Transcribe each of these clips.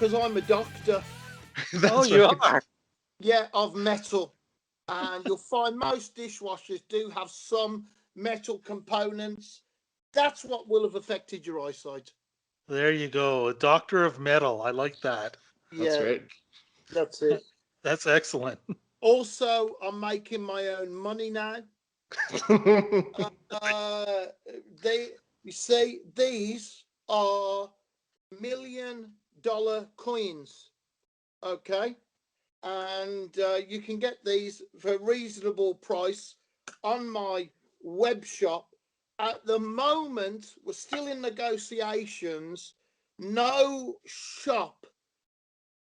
because I'm a doctor. That's you right. are. Yeah, of metal. And you'll find most dishwashers do have some metal components. That's what will have affected your eyesight. There you go. A doctor of metal. I like that. Yeah, That's right. that's it. That's excellent. Also, I'm making my own money now. You see, these are $1 million coins. Okay. And you can get these for a reasonable price on my web shop. At the moment, we're still in negotiations. No shop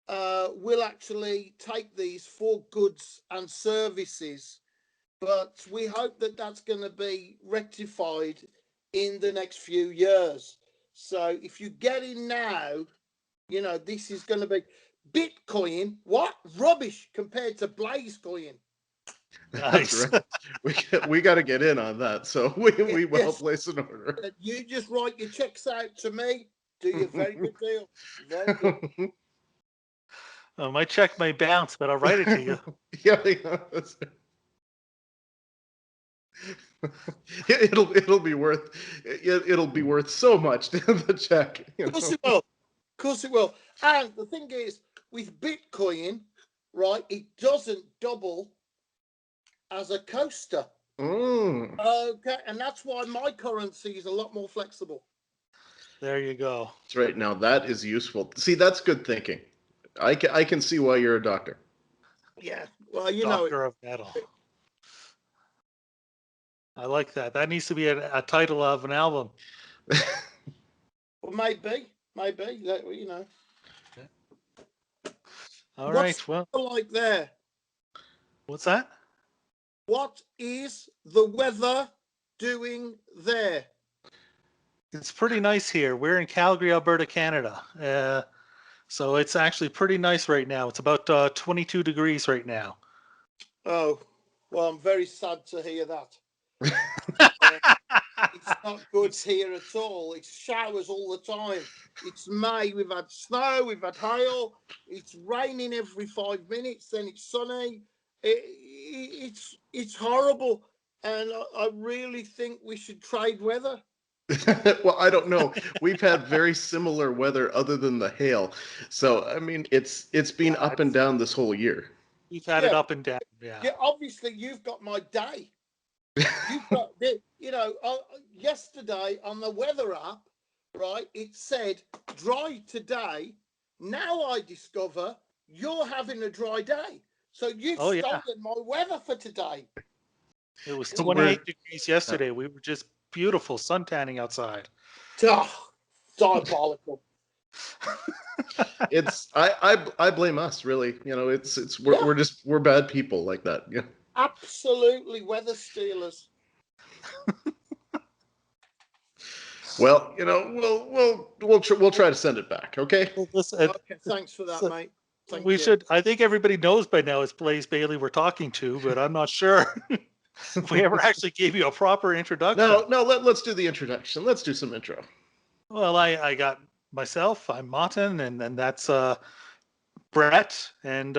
will actually take these for goods and services, but we hope that that's going to be rectified in the next few years. So if you get in now, you know, this is going to be Bitcoin. What rubbish compared to Blaze coin. Nice. That's right. We got to get in on that. So we will Yes. place an order. You just write your checks out to me. Do you a very good deal. Very good. I might check my bounce, but I'll write it to you. Yeah, that's it. It'll be worth so much the check. Of course it will. Of course it will. And the thing is, with Bitcoin, right, it doesn't double as a coaster. Okay, and that's why my currency is a lot more flexible. There you go. That's right. Now that is useful. See, that's good thinking. I can see why you're a doctor. Yeah, well, you Doctor of metal. I like that. That needs to be a title of an album. Well, maybe, you know. All What's right. Well, like there? what's that? What is the weather doing there? It's pretty nice here. We're in Calgary, Alberta, Canada. So it's actually pretty nice right now. It's about 22 degrees right now. Oh, well, I'm very sad to hear that. It's not good here at all. It's showers all the time. It's May. We've had snow. We've had hail. It's raining every 5 minutes. Then it's sunny. It's horrible. And I really think we should trade weather. Well, I don't know. We've had very similar weather other than the hail. So, I mean, it's been up and down this whole year. We've had it up and down. Yeah. Yeah, obviously, you've got my day. You've got, you know, yesterday on the weather app, right, it said dry today. Now I discover you're having a dry day. So you've stolen my weather for today. It was 28 degrees yesterday. We were just beautiful sun tanning outside. Oh, diabolical. I blame us, really. You know, we're bad people like that. Yeah. Absolutely weather stealers. Well, you know, we'll try to send it back. Okay. Well, listen, okay, thanks for that, mate. Thank we you. should. I think everybody knows by now it's Blaze Bayley we're talking to, but I'm not sure if we ever actually gave you a proper introduction. No. Let's do the introduction. Let's do some intro. Well, I got myself. I'm Morten, and then that's Brett, and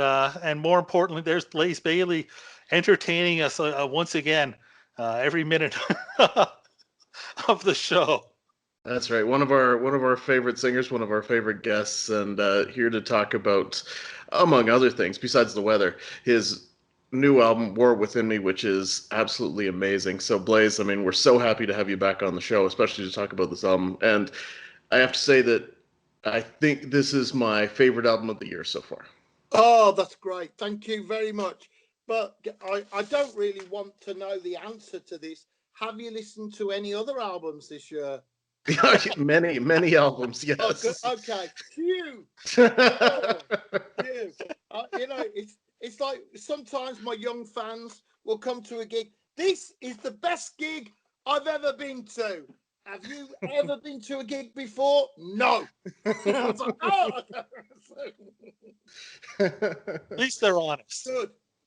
more importantly, there's Blaze Bayley entertaining us once again every minute of the show. That's right. One of our favorite singers, one of our favorite guests, and here to talk about, among other things, besides the weather, his new album War Within Me, which is absolutely amazing. So Blaze, I mean, we're so happy to have you back on the show, especially to talk about this album. And I have to say that I think this is my favorite album of the year so far. Oh, that's great. Thank you very much. But I don't really want to know the answer to this. Have you listened to any other albums this year? many albums, yes. Oh, okay. Phew. Oh, phew. You know, it's like sometimes my young fans will come to a gig. This is the best gig I've ever been to. Have you ever been to a gig before? No. I was like, oh. At least they're honest.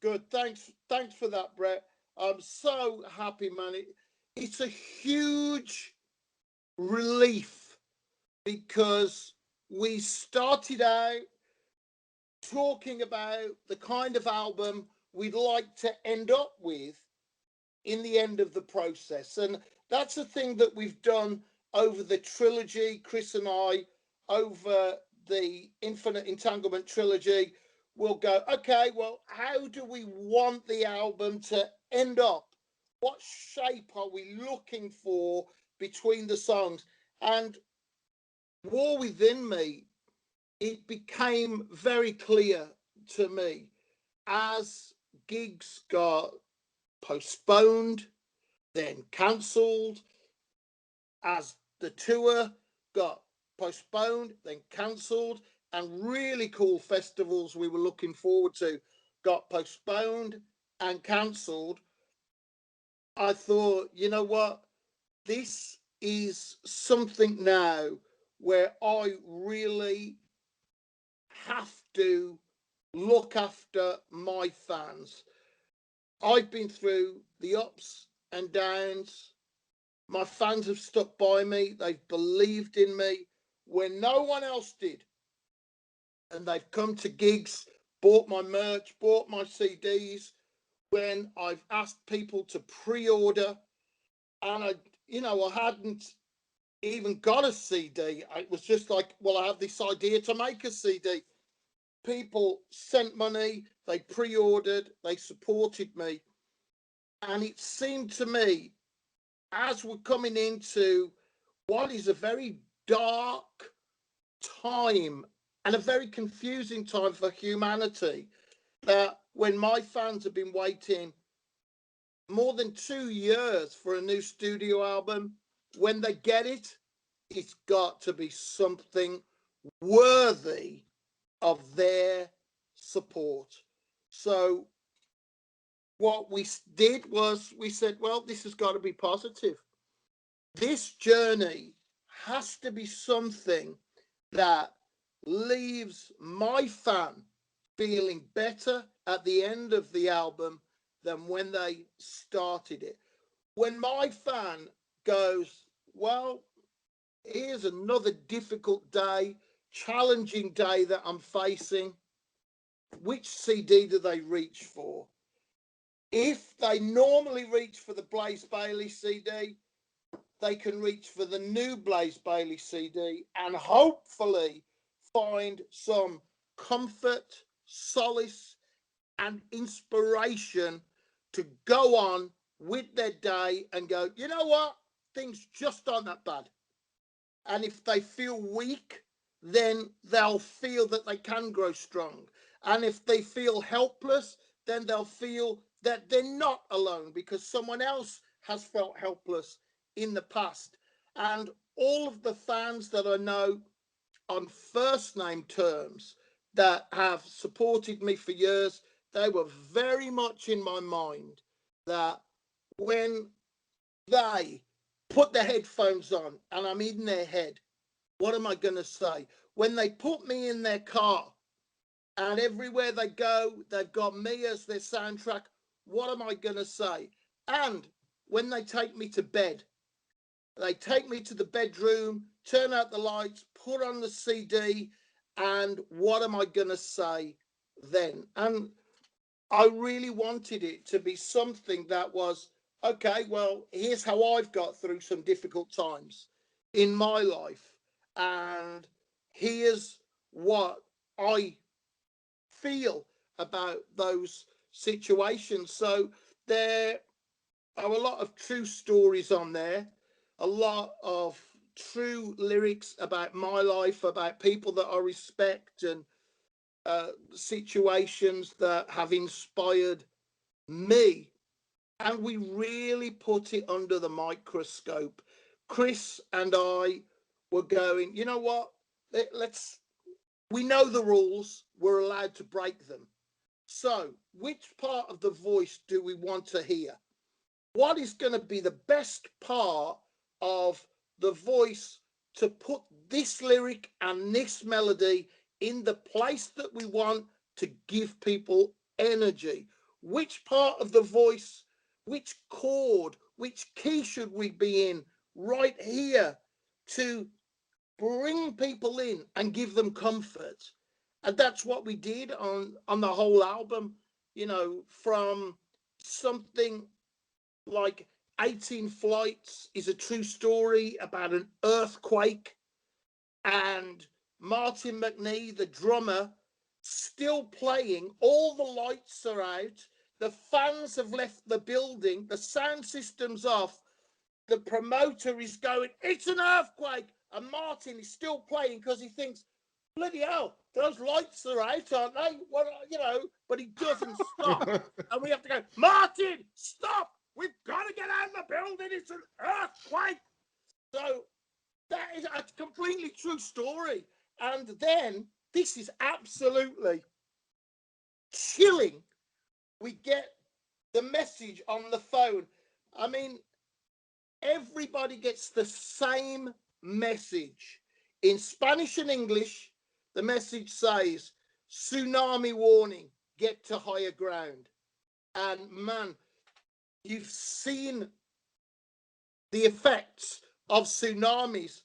Good. Thanks for that, Brett. I'm so happy, man. It's a huge relief because we started out talking about the kind of album we'd like to end up with in the end of the process. And that's a thing that we've done over the trilogy, Chris and I, over the Infinite Entanglement trilogy. We'll go, okay, well, how do we want the album to end up? What shape are we looking for between the songs? And War Within Me, it became very clear to me as gigs got postponed, then cancelled, as the tour got postponed, then cancelled, and really cool festivals we were looking forward to got postponed and cancelled. I thought, you know what? This is something now where I really have to look after my fans. I've been through the ups and downs. My fans have stuck by me. They've believed in me when no one else did. And they've come to gigs, bought my merch, bought my CDs when I've asked people to pre-order. And I hadn't even got a CD. It was just like, well, I have this idea to make a CD. People sent money, they pre-ordered, they supported me. And it seemed to me, as we're coming into what is a very dark time and a very confusing time for humanity, that when my fans have been waiting more than 2 years for a new studio album, when they get it, it's got to be something worthy of their support. So what we did was we said, well, this has got to be positive. This journey has to be something that leaves my fan feeling better at the end of the album than when they started it. When my fan goes, well, here's another difficult day, challenging day that I'm facing, which CD do they reach for? If they normally reach for the Blaze Bayley CD, they can reach for the new Blaze Bayley CD and hopefully find some comfort, solace, and inspiration to go on with their day and go, you know what? Things just aren't that bad. And if they feel weak, then they'll feel that they can grow strong. And if they feel helpless, then they'll feel that they're not alone because someone else has felt helpless in the past. And all of the fans that I know on first name terms that have supported me for years, they were very much in my mind that when they put the headphones on and I'm in their head, what am I going to say? When they put me in their car and everywhere they go, they've got me as their soundtrack, what am I going to say? And when they take me to bed, they take me to the bedroom, turn out the lights, put on the CD, and what am I going to say then? And I really wanted it to be something that was, okay, well, here's how I've got through some difficult times in my life. And here's what I feel about those situations. So there are a lot of true stories on there, a lot of true lyrics about my life, about people that I respect, and situations that have inspired me. And we really put it under the microscope. Chris and I were going, you know what? We know the rules, we're allowed to break them. So, which part of the voice do we want to hear? What is going to be the best part of the voice to put this lyric and this melody in the place that we want to give people energy? Which part of the voice, which chord, which key should we be in right here to bring people in and give them comfort. And that's what we did on the whole album, you know, from something like 18 Flights is a true story about an earthquake, and Martin McNee, the drummer, still playing. All the lights are out. The fans have left the building. The sound system's off. The promoter is going, it's an earthquake. And Martin is still playing because he thinks, bloody hell, those lights are out, aren't they? Well, you know, but he doesn't stop. And we have to go, Martin, stop. We've got to get out of the building. It's an earthquake. So that is a completely true story. And then this is absolutely chilling. We get the message on the phone. I mean, everybody gets the same message. In Spanish and English, the message says, tsunami warning, get to higher ground. And man, you've seen the effects of tsunamis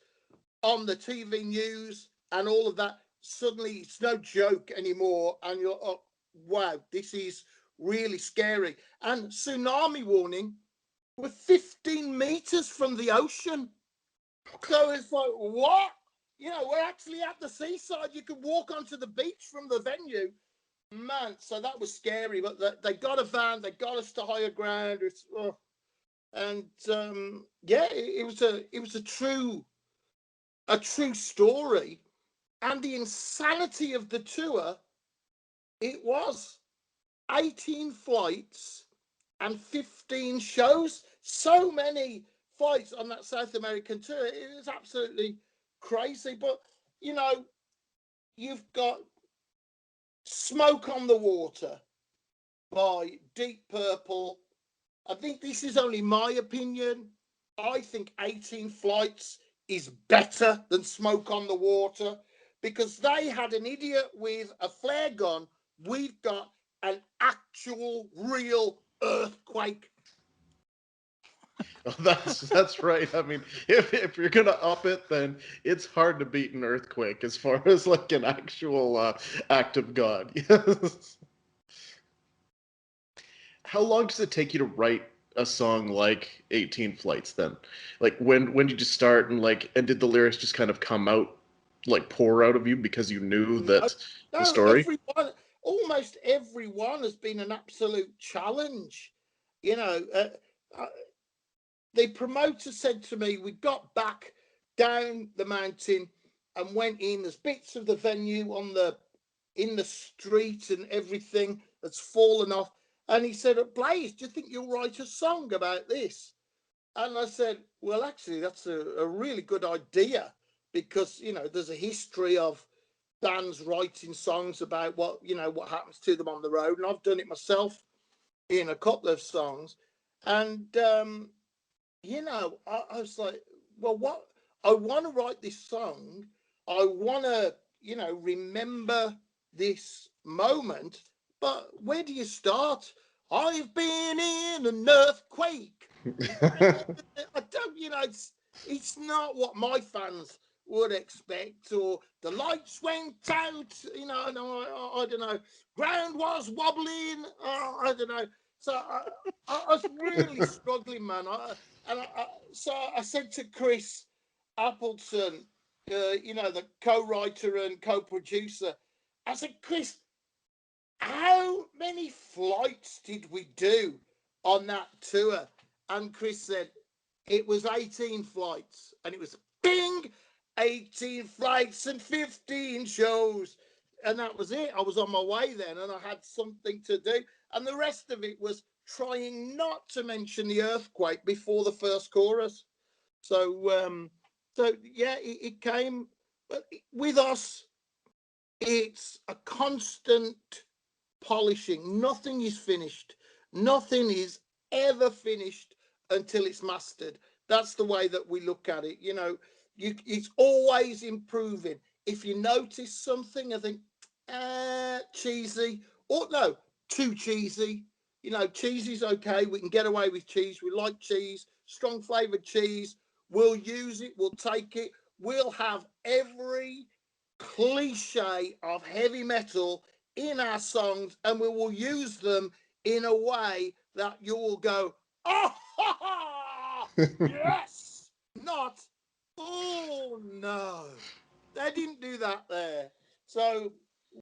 on the TV news and all of that. Suddenly it's no joke anymore. And you're, oh, wow, this is really scary. And tsunami warning, we're 15 meters from the ocean. So it's like, what? You know, we're actually at the seaside. You can walk onto the beach from the venue. Man, so that was scary. But they got a van. They got us to higher ground. It's, oh. And yeah, it was a true story. And the insanity of the tour, it was 18 flights and 15 shows. So many flights on that South American tour. It was absolutely crazy. But, you know, you've got Smoke on the Water by Deep Purple. I think this is only my opinion. I think 18 Flights is better than Smoke on the Water because they had an idiot with a flare gun. We've got an actual real earthquake. Oh, that's right. I mean, if you're gonna up it, then it's hard to beat an earthquake as far as like an actual act of God. Yes. How long does it take you to write a song like 18 Flights then? Like when did you start and did the lyrics just kind of come out, like pour out of you because you knew that the No, story? almost everyone has been an absolute challenge. You know, the promoter said to me, we got back down the mountain and went in. There's bits of the venue in the street and everything that's fallen off. And he said, Blaze, do you think you'll write a song about this? And I said, well, actually, that's a really good idea because, you know, there's a history of bands writing songs about what happens to them on the road. And I've done it myself in a couple of songs. And, you know, I was like, well, what? I want to write this song. I want to, you know, remember this moment. But where do you start? I've been in an earthquake. I don't, you know, it's not what my fans would expect. Or the lights went out, you know, I don't know. Ground was wobbling. I don't know. So I was really struggling, man. So I said to Chris Appleton, you know, the co-writer and co-producer, I said, Chris, how many flights did we do on that tour? And Chris said, it was 18 flights. And it was bing, 18 flights and 15 shows. And that was it. I was on my way then and I had something to do. And the rest of it was trying not to mention the earthquake before the first chorus. So, yeah, it came. But with us, it's a constant polishing. Nothing is finished. Nothing is ever finished until it's mastered. That's the way that we look at it. You know, it's always improving. If you notice something, I think, cheesy, or no, too cheesy. You know, cheesy's okay. We can get away with cheese. We like cheese, strong flavored cheese. We'll use it. We'll take it. we'll have every cliche of heavy metal in our songs, and we will use them in a way that you will go, oh, ha, ha, yes, not, oh, no. They didn't do that there. So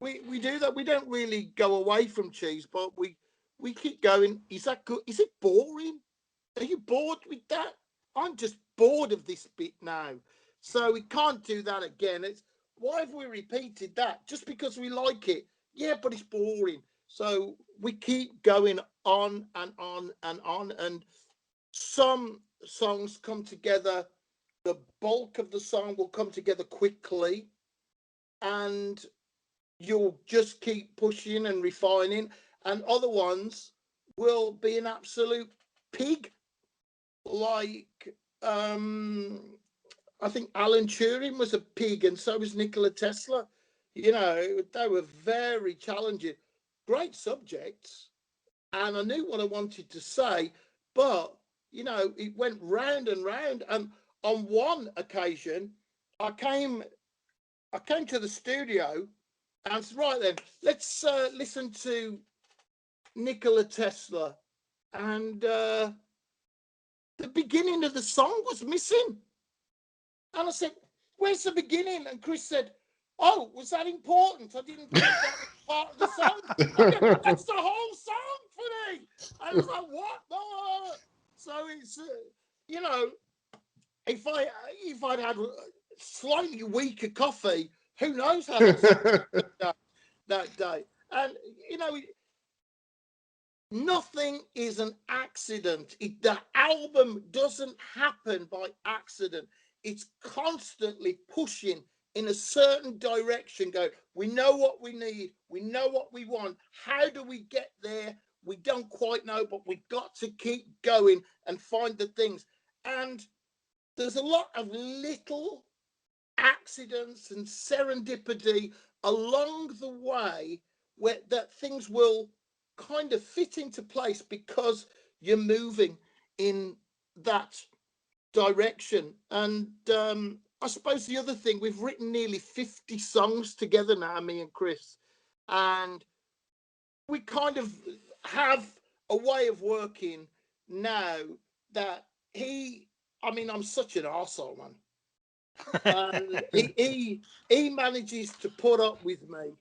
we do that. We don't really go away from cheese, but we keep going. Is that good? Is it boring? Are you bored with that? I'm just bored of this bit now. So we can't do that again. It's why have we repeated that? Just because we like it. Yeah, but it's boring. So we keep going on and on and on. And some songs come together. The bulk of the song will come together quickly. And you'll just keep pushing and refining. And other ones will be an absolute pig, like I think Alan Turing was a pig, and so was Nikola Tesla. You know, they were very challenging, great subjects, and I knew what I wanted to say, but you know, it went round and round. And on one occasion, I came to the studio and said, right then, let's listen to Nikola Tesla, and the beginning of the song was missing. And I said, where's the beginning? And Chris said, oh, was that important? I didn't think that was part of the song. I go, that's the whole song for me. I was like, what? No. So it's, you know, if I'd had slightly weaker coffee, who knows how that day. And, you know, nothing is an accident. The album doesn't happen by accident. It's constantly pushing in a certain direction. Go, we know what we need. We know what we want. How do we get there? We don't quite know, but we've got to keep going and find the things. And there's a lot of little accidents and serendipity along the way where that things will kind of fit into place because you're moving in that direction. And I suppose the other thing, we've written nearly 50 songs together now, me and Chris, and we kind of have a way of working now that I'm such an arsehole, man. And he manages to put up with me,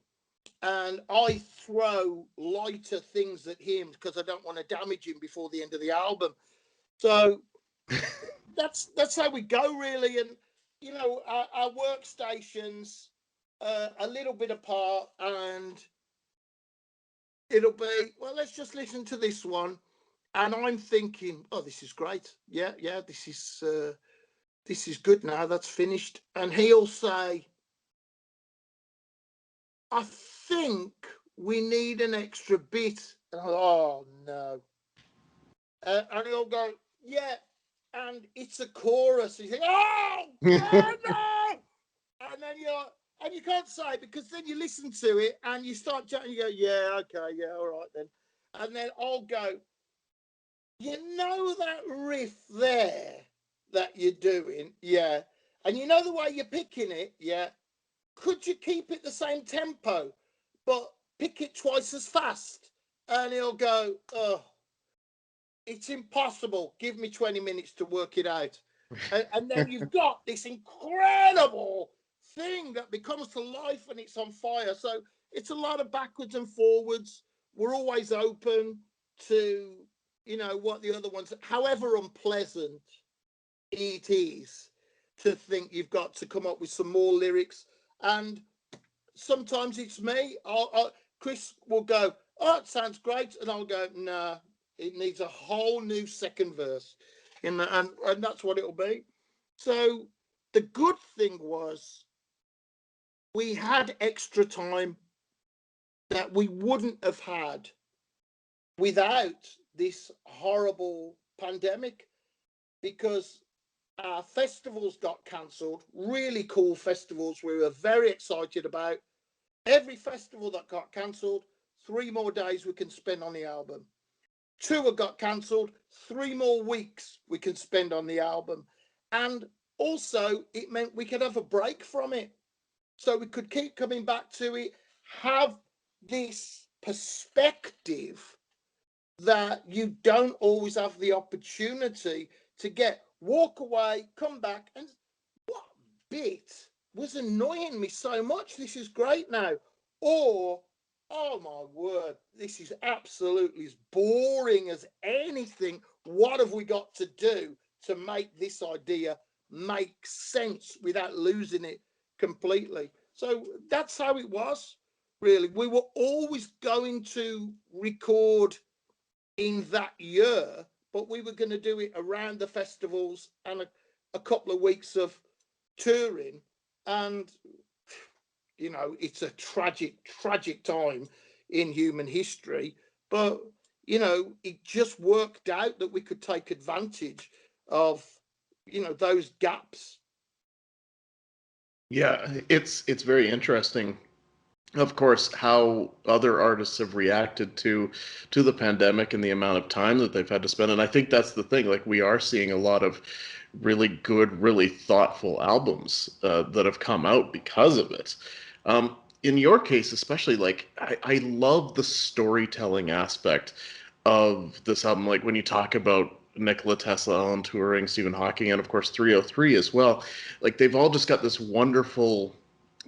and I throw lighter things at him because I don't want to damage him before the end of the album. So that's how we go, really. And you know, our workstations a little bit apart, and it'll be, well, let's just listen to this one, and I'm thinking, oh, this is great. Yeah, this is good now. That's finished. And he'll say, I think we need an extra bit. And I'm like, oh, no. And he'll go, yeah, and it's a chorus. And you think, oh, no. And you can't say, because then you listen to it and you start chatting, you go, yeah, okay, yeah, all right then. And then I'll go, you know that riff there that you're doing? Yeah. And you know the way you're picking it? Yeah. Could you keep it the same tempo, but pick it twice as fast? And he'll go, oh, it's impossible. Give me 20 minutes to work it out. And then you've got this incredible thing that becomes to life and it's on fire. So it's a lot of backwards and forwards. We're always open to, you know, what the other ones, however unpleasant it is to think you've got to come up with some more lyrics. And sometimes it's me. Chris will go, oh, it sounds great. And I'll go, nah, it needs a whole new second verse. And that's what it'll be. So the good thing was we had extra time that we wouldn't have had without this horrible pandemic, because our festivals got cancelled, really cool festivals we were very excited about. Every festival that got cancelled, 3 more days we can spend on the album. Tour got cancelled, 3 more weeks we can spend on the album. And also it meant we could have a break from it. So we could keep coming back to it, have this perspective that you don't always have the opportunity to get. Walk away, come back, and what bit was annoying me so much? This is great now. Or, oh my word, this is absolutely as boring as anything. What have we got to do to make this idea make sense without losing it completely? So that's how it was, really. We were always going to record in that year, but we were going to do it around the festivals and a couple of weeks of touring. And, you know, it's a tragic, tragic time in human history. But, you know, it just worked out that we could take advantage of, you know, those gaps. Yeah, it's very interesting, of course, how other artists have reacted to the pandemic and the amount of time that they've had to spend. And I think that's the thing. Like, we are seeing a lot of really good, really thoughtful albums that have come out because of it. In your case, especially, like, I love the storytelling aspect of this album. Like, when you talk about Nikola Tesla, Alan Turing, Stephen Hawking, and of course 303 as well. Like, they've all just got this wonderful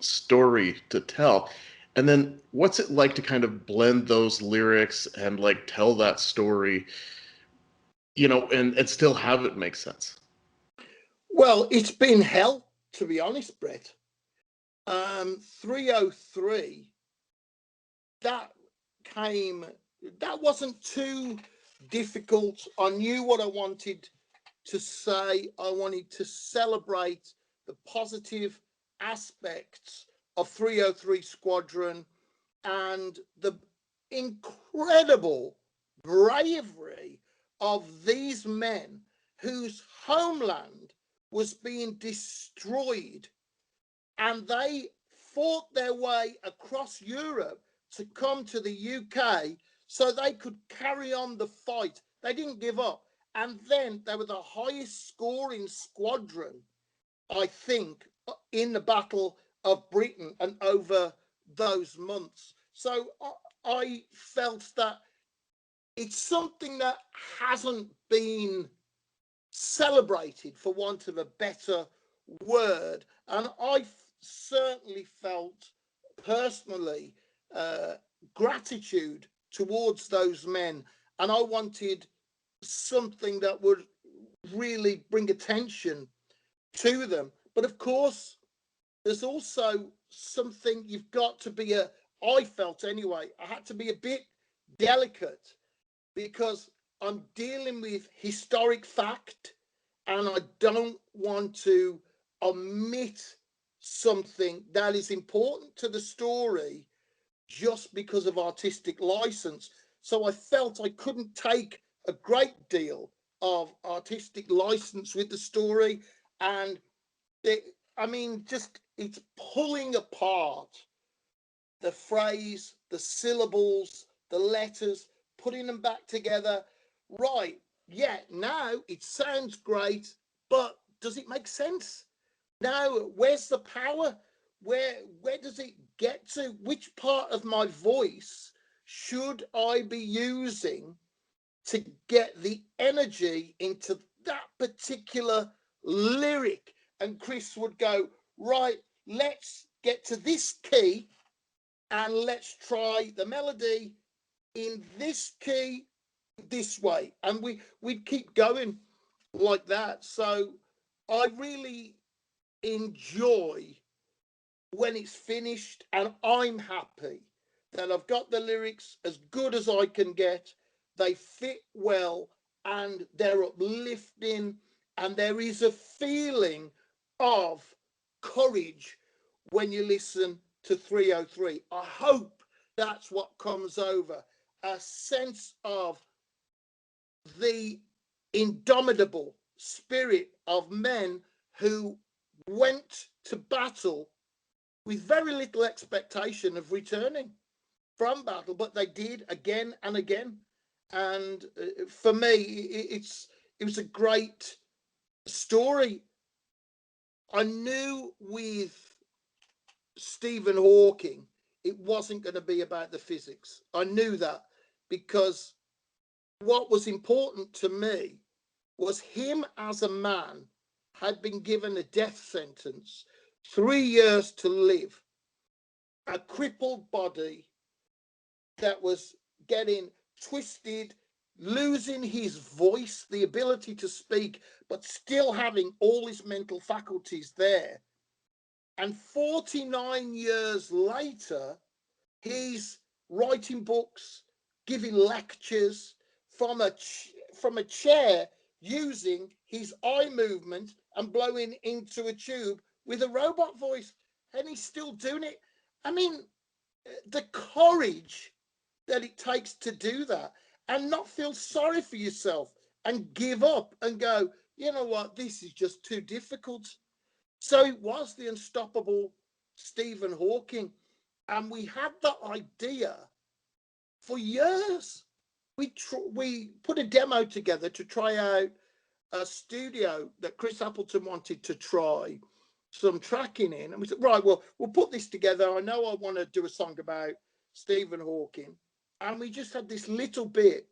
story to tell. And then what's it like to kind of blend those lyrics and like tell that story, you know, and still have it make sense? Well, it's been hell, to be honest, Brett. 303, that came, that wasn't too difficult. I knew what I wanted to say. I wanted to celebrate the positive aspects of 303 Squadron and the incredible bravery of these men whose homeland was being destroyed, and they fought their way across Europe to come to the UK so they could carry on the fight. They didn't give up. And then they were the highest scoring squadron, I think, in the Battle of Britain and over those months. So I felt that it's something that hasn't been celebrated, for want of a better word. And I certainly felt personally gratitude towards those men. And I wanted something that would really bring attention to them. But of course, there's also something you've got to be I felt anyway, I had to be a bit delicate because I'm dealing with historic fact and I don't want to omit something that is important to the story just because of artistic license. So I felt I couldn't take a great deal of artistic license with the story. And just it's pulling apart the phrase, the syllables, the letters, putting them back together. Right, yeah, now it sounds great, but does it make sense? Now, where's the power? Where does it get to? Which part of my voice should I be using to get the energy into that particular lyric? And Chris would go, right, let's get to this key and let's try the melody in this key this way. And we'd keep going like that. So I really enjoy when it's finished and I'm happy that I've got the lyrics as good as I can get. They fit well and they're uplifting, and there is a feeling of courage when you listen to 303. I hope that's what comes over, a sense of the indomitable spirit of men who went to battle with very little expectation of returning from battle, but they did again and again. And for me, it was a great story. I knew with Stephen Hawking, it wasn't going to be about the physics. I knew that because what was important to me was him as a man had been given a death sentence, 3 years to live, a crippled body that was getting twisted, losing his voice, the ability to speak, but still having all his mental faculties there. And 49 years later, he's writing books, giving lectures from a chair, using his eye movement and blowing into a tube with a robot voice, and he's still doing it. I mean, the courage that it takes to do that and not feel sorry for yourself and give up and go, you know what, this is just too difficult. So it was the unstoppable Stephen Hawking. And we had that idea for years. We put a demo together to try out a studio that Chris Appleton wanted to try some tracking in. And we said, right, well, we'll put this together. I know I want to do a song about Stephen Hawking. And we just had this little bit.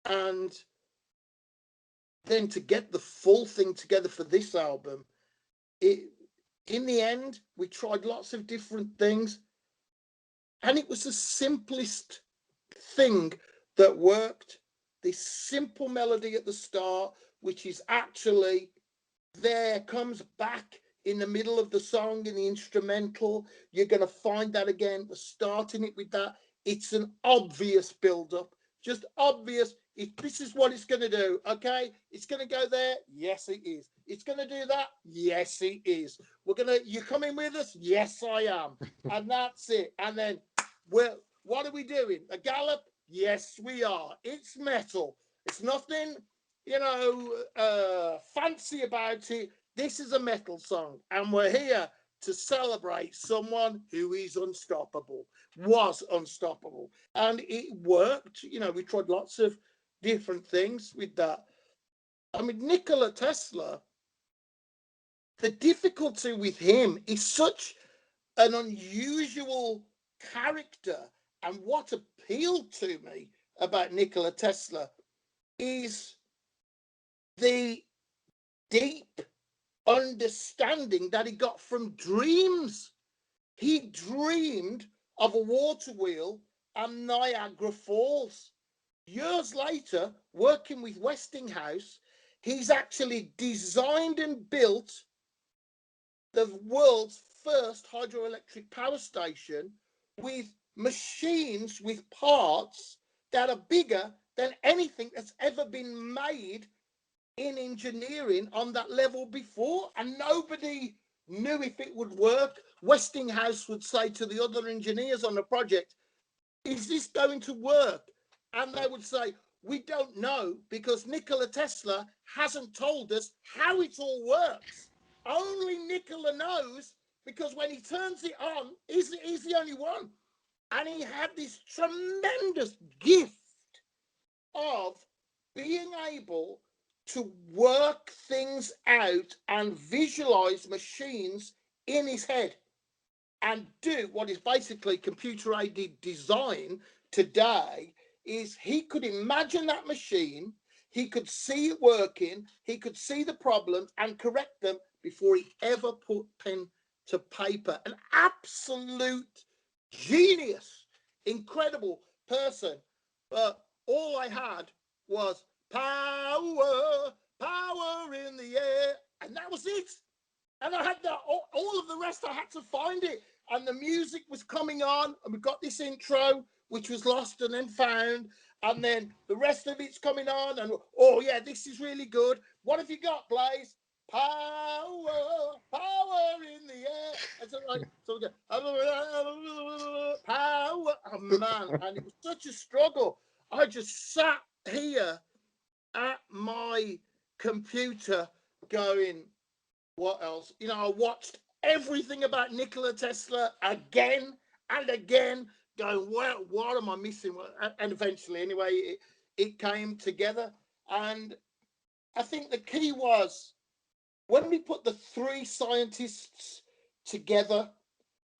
And then to get the full thing together for this album, in the end, we tried lots of different things. And it was the simplest thing that worked. This simple melody at the start, which is actually there, comes back in the middle of the song in the instrumental. You're going to find that again. We're starting it with that. It's an obvious build-up, just obvious. This is what it's going to do, okay? It's going to go there. Yes, it is. It's going to do that. Yes, it is. You coming with us? Yes, I am. And that's it. And then, well, what are we doing? A gallop? Yes, we are. It's metal. It's nothing, fancy about it. This is a metal song, and we're here to celebrate someone who is unstoppable, was unstoppable. And it worked. We tried lots of different things with that. I mean, Nikola Tesla, the difficulty with him is such an unusual character. And what appealed to me about Nikola Tesla is the deep understanding that he got from dreams. He dreamed of a water wheel and Niagara Falls. Years later, working with Westinghouse, he's actually designed and built the world's first hydroelectric power station with machines with parts that are bigger than anything that's ever been made in engineering on that level before, and nobody knew if it would work. Westinghouse would say to the other engineers on the project, is this going to work? And they would say, we don't know, because Nikola Tesla hasn't told us how it all works. Only Nikola knows, because when he turns it on, he's the only one. And he had this tremendous gift of being able to work things out and visualize machines in his head and do what is basically computer-aided design today. Is he could imagine that machine, he could see it working, he could see the problems and correct them before he ever put pen to paper. An absolute genius, incredible person. But all I had was power, power in the air, and that was it. And I had that, all of the rest, I had to find it. And the music was coming on, and we got this intro, which was lost and then found. And then the rest of it's coming on, and oh yeah, this is really good. What have you got, Blaze? Power, power in the air. And so we go, power. Oh man, and it was such a struggle. I just sat here at my computer going, what else? I watched everything about Nikola Tesla again and again, going, what am I missing? And eventually, anyway, it came together. And I think the key was When we put the three scientists together,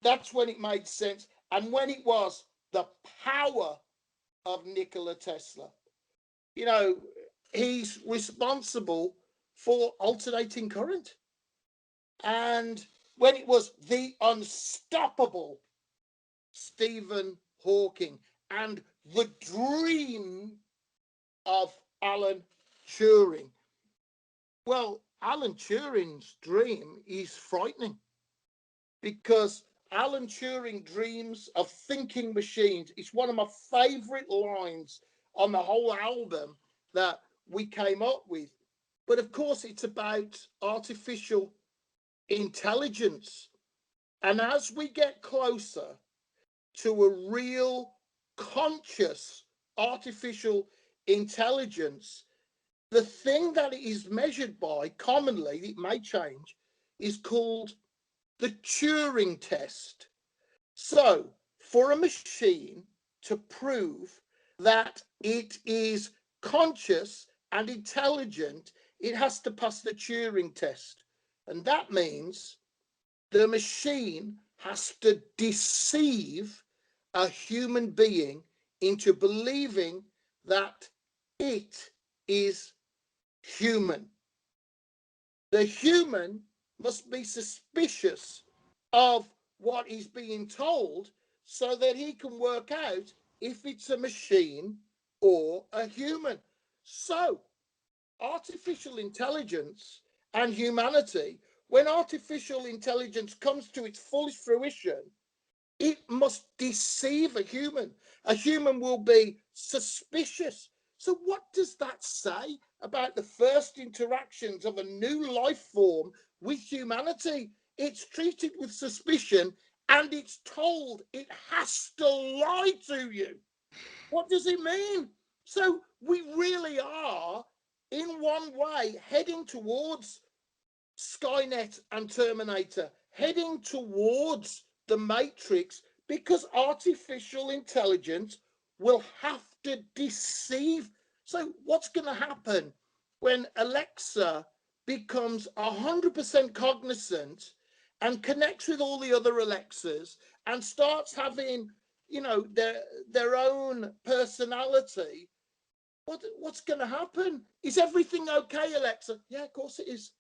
that's when it made sense. And when it was the power of Nikola Tesla, you know, he's responsible for alternating current. And when it was the unstoppable Stephen Hawking and the dream of Alan Turing. Well, Alan Turing's dream is frightening because Alan Turing dreams of thinking machines. It's one of my favorite lines on the whole album that we came up with. But of course, it's about artificial intelligence. And as we get closer to a real conscious artificial intelligence, the thing that it is measured by commonly, it may change, is called the Turing test. So for a machine to prove that it is conscious and intelligent, it has to pass the Turing test. And that means the machine has to deceive a human being into believing that it is human. The human must be suspicious of what he's being told so that he can work out if it's a machine or a human. So, artificial intelligence and humanity, when artificial intelligence comes to its fullest fruition, it must deceive a human. A human will be suspicious. So, what does that say about the first interactions of a new life form with humanity? It's treated with suspicion and it's told it has to lie to you. What does it mean? So, we really are, in one way, heading towards Skynet and Terminator, heading towards the Matrix, because artificial intelligence will have to deceive. So what's going to happen when Alexa becomes 100% cognizant and connects with all the other Alexas and starts having, you know, their own personality? What's going to happen? Is everything okay, Alexa? Yeah, of course it is.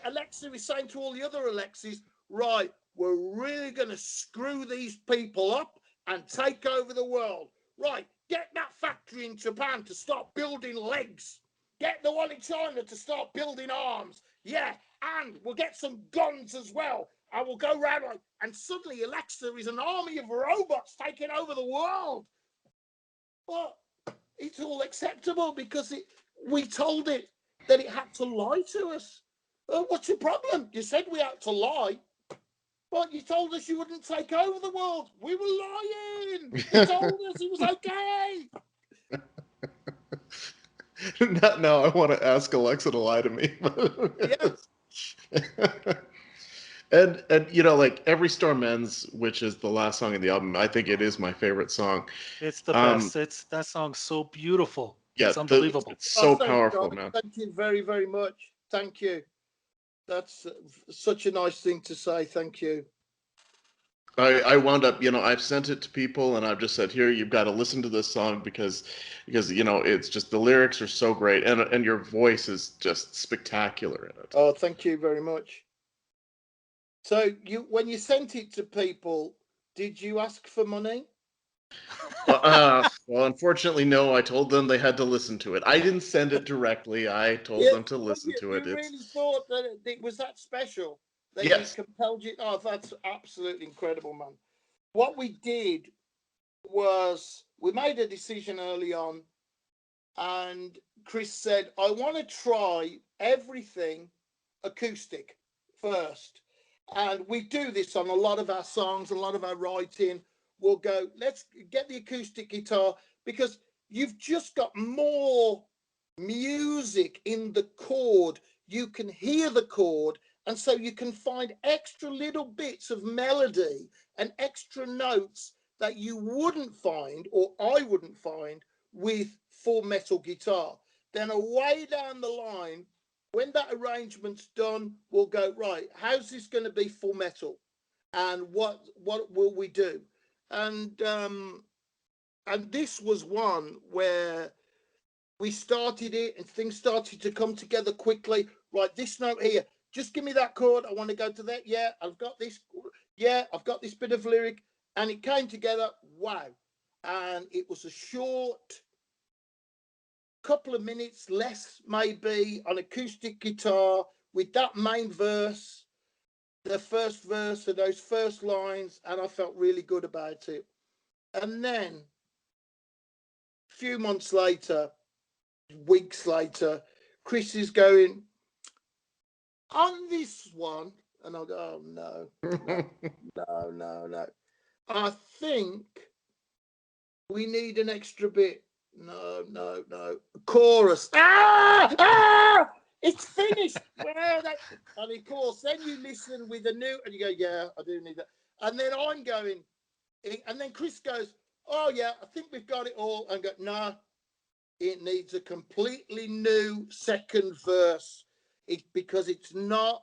Alexa is saying to all the other Alexas, right, we're really going to screw these people up and take over the world. Right, get that factory in Japan to start building legs. Get the one in China to start building arms. Yeah, and we'll get some guns as well. And we'll go around, and suddenly Alexa is an army of robots taking over the world. But it's all acceptable because we told it that it had to lie to us. What's your problem? You said we had to lie, but you told us you wouldn't take over the world. We were lying. You told us it was okay. Now I want to ask Alexa to lie to me. Yeah. And you know, like Every Storm Ends, which is the last song in the album, I think it is my favorite song. It's the best. That song's so beautiful. Yeah, It's unbelievable. It's so thank powerful, you, man. Thank you very, very much. Thank you. That's such a nice thing to say. Thank you. I wound up, you know, I've sent it to people and I've just said, here, you've got to listen to this song because you know, it's just the lyrics are so great and your voice is just spectacular in it. Oh, thank you very much. So when you sent it to people, did you ask for money? Well, unfortunately, no. I told them they had to listen to it. I didn't send it directly. I told them to listen to it. You really thought that it was that special that Yes. it compelled you? Oh, that's absolutely incredible, man. What we did was we made a decision early on, and Chris said, I want to try everything acoustic first. And we do this on a lot of our songs, a lot of our writing. We'll go, let's get the acoustic guitar, because you've just got more music in the chord. You can hear the chord, and so you can find extra little bits of melody and extra notes that you wouldn't find, or I wouldn't find, with full metal guitar. Then away down the line, when that arrangement's done, we'll go, right, how's this going to be full metal? And what will we do? And this was one where we started it and things started to come together quickly. Right, this note here, just give me that chord. I want to go to that. Yeah, I've got this. Yeah, I've got this bit of lyric. And it came together. Wow. And it was a short couple of minutes, less maybe, on acoustic guitar with that main verse, the first verse of those first lines. And I felt really good about it. And then a few months later, weeks later, Chris is going, on this one, and I'll go, oh, no, no. I think we need an extra bit. No. Chorus. It's finished. And of course, then you listen with a new, and you go, yeah, I do need that. And then I'm going, and then Chris goes, oh, yeah, I think we've got it all. And I go, no, it needs a completely new second verse. Because it's not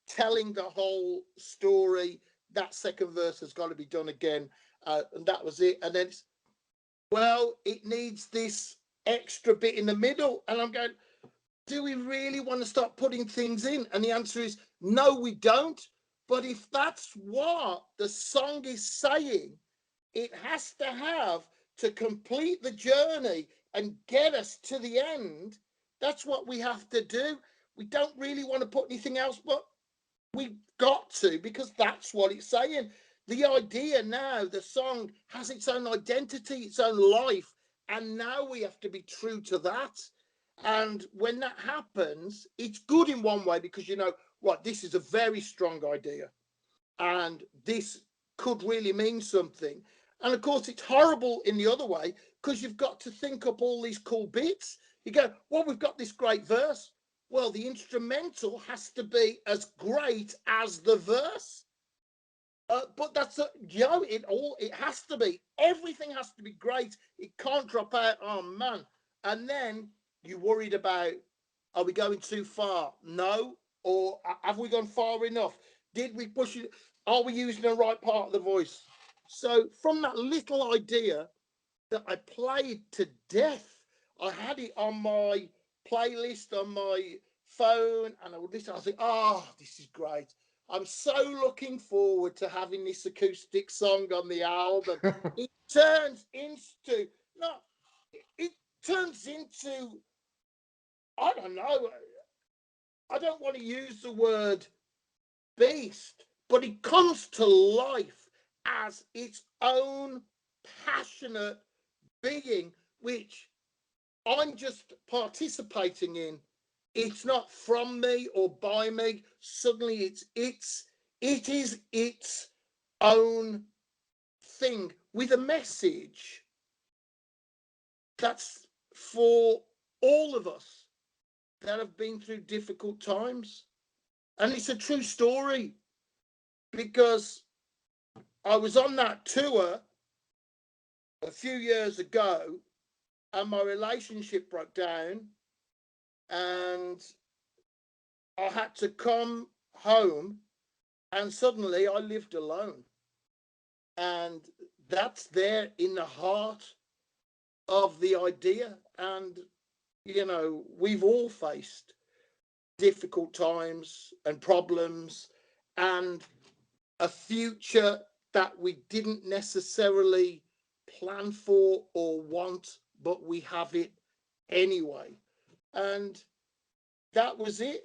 telling the whole story. That second verse has got to be done again. And that was it. And then it needs this extra bit in the middle. And I'm going, do we really want to start putting things in? And the answer is no, we don't. But if that's what the song is saying, it has to have to complete the journey and get us to the end. That's what we have to do. We don't really want to put anything else, but we've got to, because that's what it's saying. The idea now, the song has its own identity, its own life, and now we have to be true to that. And when that happens, it's good in one way, because you know, right, this is a very strong idea, and this could really mean something. And of course, it's horrible in the other way, because you've got to think up all these cool bits. You go, well, we've got this great verse. Well, the instrumental has to be as great as the verse. But that's it has to be. Everything has to be great. It can't drop out. Oh man. And then you're worried about, are we going too far? No. Or have we gone far enough? Did we push it? Are we using the right part of the voice? So from that little idea that I played to death, I had it on my playlist on my phone, and I would listen. I think, oh, this is great. I'm so looking forward to having this acoustic song on the album. It turns into, I don't know, I don't want to use the word beast, but it comes to life as its own passionate being, which I'm just participating in. It's not from me or by me. Suddenly it is its own thing with a message that's for all of us that have been through difficult times. And it's a true story, because I was on that tour a few years ago, and my relationship broke down, and I had to come home, and suddenly I lived alone. And that's there in the heart of the idea. And, you know, we've all faced difficult times and problems and a future that we didn't necessarily plan for or want, but we have it anyway. And that was it.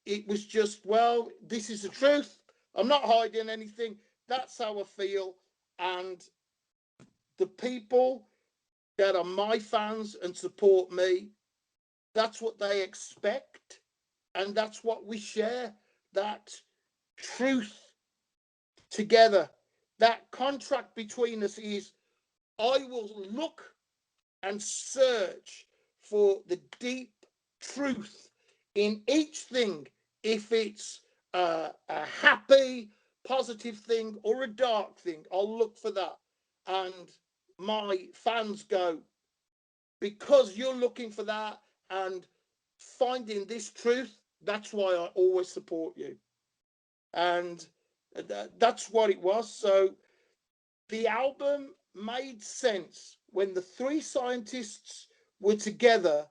It was just, well, this is the truth. I'm not hiding anything. That's how I feel. And the people that are my fans and support me, that's what they expect. And that's what we share. That truth together. That contract between us is, I will look and search for the deep truth in each thing, if it's a happy, positive thing or a dark thing. I'll look for that. And my fans go, because you're looking for that and finding this truth. That's why I always support you. And that's what it was. So the album made sense when the three scientists were together,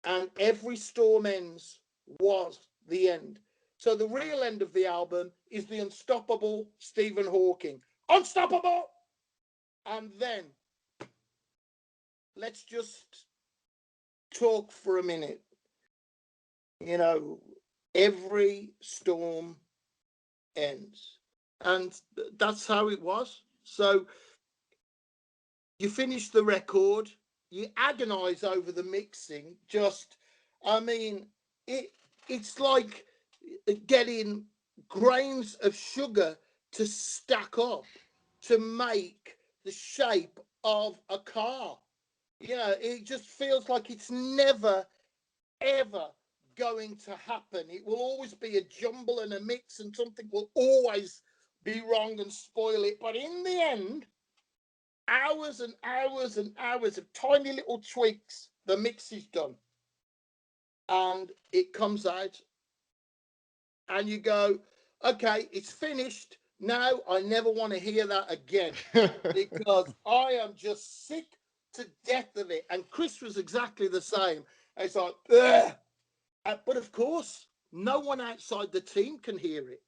and Every Storm Ends was the end. So the real end of the album is the unstoppable Stephen Hawking. Unstoppable! And then let's just talk for a minute. You know, every storm ends. And that's how it was. So you finish the record, you agonize over the mixing. I mean, it's like getting grains of sugar to stack up to make the shape of a car. You know, it just feels like it's never, ever going to happen. It will always be a jumble and a mix, and something will always be wrong and spoil it. But in the end, hours and hours and hours of tiny little tweaks, the mix is done. And it comes out, and you go, okay, it's finished. Now I never want to hear that again because I am just sick to death of it. And Chris was exactly the same. It's like, ugh. But of course, no one outside the team can hear it.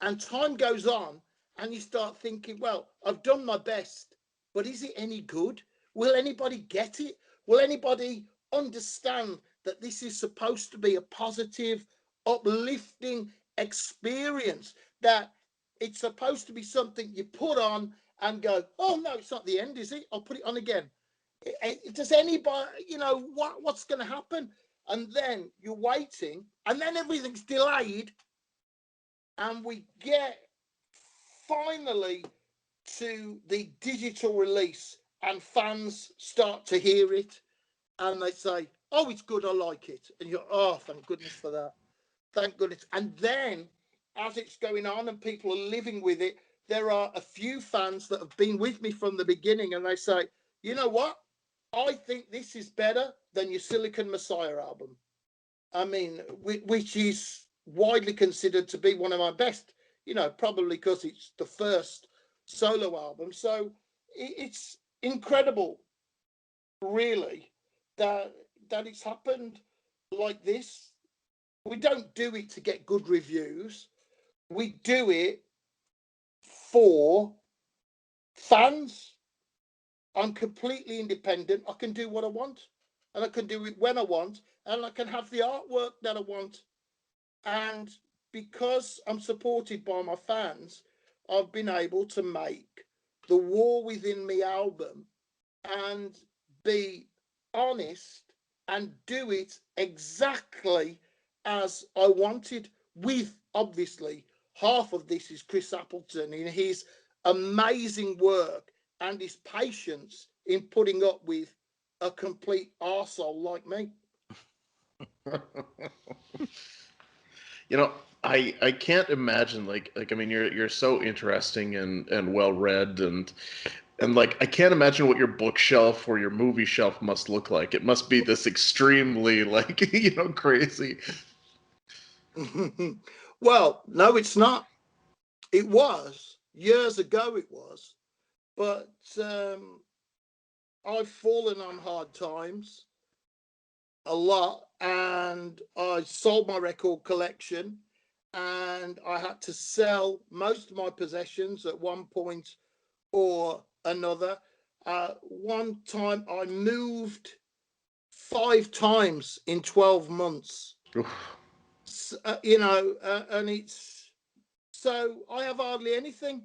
And time goes on, and you start thinking, well, I've done my best, but is it any good? Will anybody get it? Will anybody understand that this is supposed to be a positive, uplifting experience? That it's supposed to be something you put on and go, oh, no, it's not the end, is it? I'll put it on again. Does anybody, you know, what's going to happen? And then you're waiting, and then everything's delayed, and we get finally to the digital release, and fans start to hear it, and they say, oh, it's good, I like it. And you're, oh, thank goodness for that. Thank goodness. And then as it's going on and people are living with it, there are a few fans that have been with me from the beginning, and they say, you know what? I think this is better than your Silicon Messiah album. I mean, which is widely considered to be one of my best, you know, probably because it's the first solo album. So it's incredible, really, that it's happened like this. We don't do it to get good reviews. We do it for fans. I'm completely independent. I can do what I want, and I can do it when I want, and I can have the artwork that I want. And because I'm supported by my fans, I've been able to make the War Within Me album and be honest and do it exactly as I wanted, with obviously half of this is Chris Appleton in his amazing work and his patience in putting up with a complete arsehole like me. You know, I can't imagine like I mean you're so interesting and well read and like I can't imagine what your bookshelf or your movie shelf must look like. It must be this extremely like crazy. Well, no, it's not. It was years ago. It was, but I've fallen on hard times a lot, and I sold my record collection, and I had to sell most of my possessions at one point or another. One time I moved 5 times in 12 months. And it's so I have hardly anything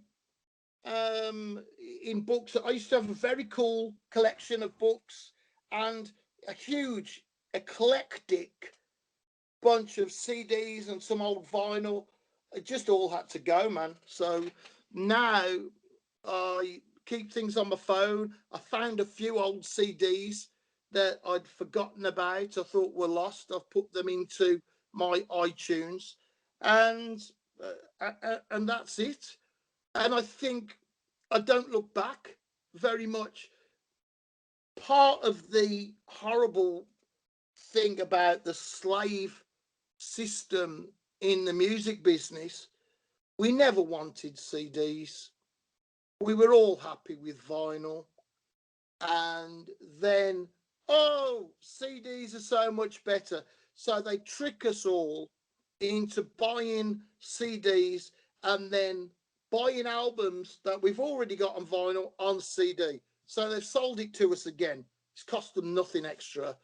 in books. I used to have a very cool collection of books and a huge eclectic bunch of CDs and some old vinyl. It just all had to go, man. So now I keep things on my phone. I found a few old CDs that I'd forgotten about. I thought were lost. I've put them into my iTunes, and that's it. And I think I don't look back very much. Part of the horrible thing about the slave system in the music business. We never wanted CDs. We were all happy with vinyl. And then, oh, CDs are so much better. So they trick us all into buying CDs and then buying albums that we've already got on vinyl on CD. So they've sold it to us again. It's cost them nothing extra.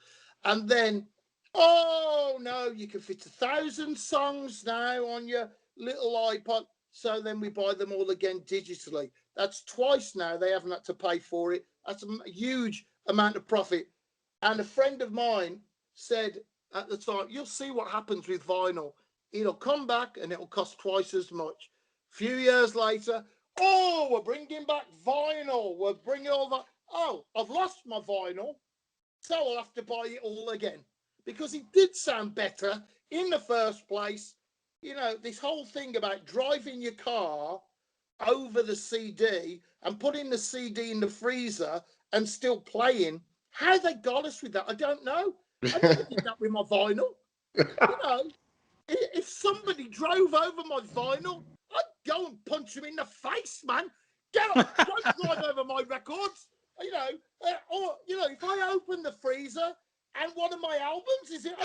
And then, oh no, you can fit 1,000 songs now on your little iPod. So then we buy them all again digitally. That's twice now. They haven't had to pay for it. That's a huge amount of profit. And a friend of mine said at the time, you'll see what happens with vinyl. It'll come back and it'll cost twice as much. A few years later, oh, we're bringing back vinyl. We're bringing all that. Oh, I've lost my vinyl. So I'll have to buy it all again. Because it did sound better in the first place. You know, this whole thing about driving your car over the CD and putting the CD in the freezer and still playing. How they got us with that, I don't know. I never did that with my vinyl. You know, if somebody drove over my vinyl, I'd go and punch him in the face, man. Get up, don't drive over my records. You know, or you know, if I open the freezer and one of my albums is it,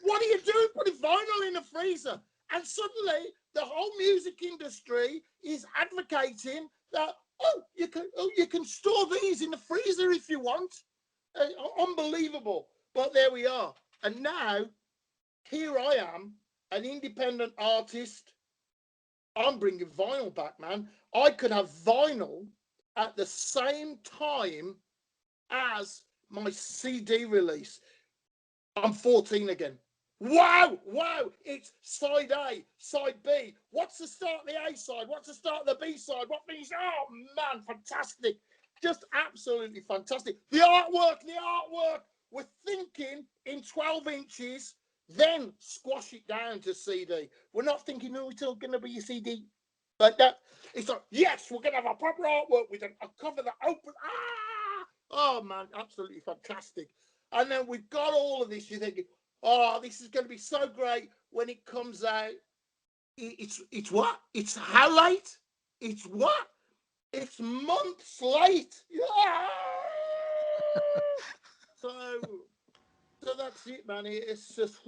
what are you doing putting vinyl in the freezer? And suddenly the whole music industry is advocating that, you can store these in the freezer if you want. Unbelievable. But there we are. And now, here I am, an independent artist. I'm bringing vinyl back, man. I could have vinyl at the same time as my CD release. I'm 14 again. Wow, it's side A, side B. What's the start of the A side? What's the start of the B side? What means, oh man, fantastic. Just absolutely fantastic. The artwork. We're thinking in 12 inches, then squash it down to CD. We're not thinking, oh, it's all going to be a CD like that. It's like, yes, we're going to have a proper artwork with a cover that opens. Oh man, absolutely fantastic. And then we've got all of this. You're thinking, oh, this is going to be so great when it comes out. It's what? It's how late? It's what? It's months late. Yeah. So that's it, man. It's just.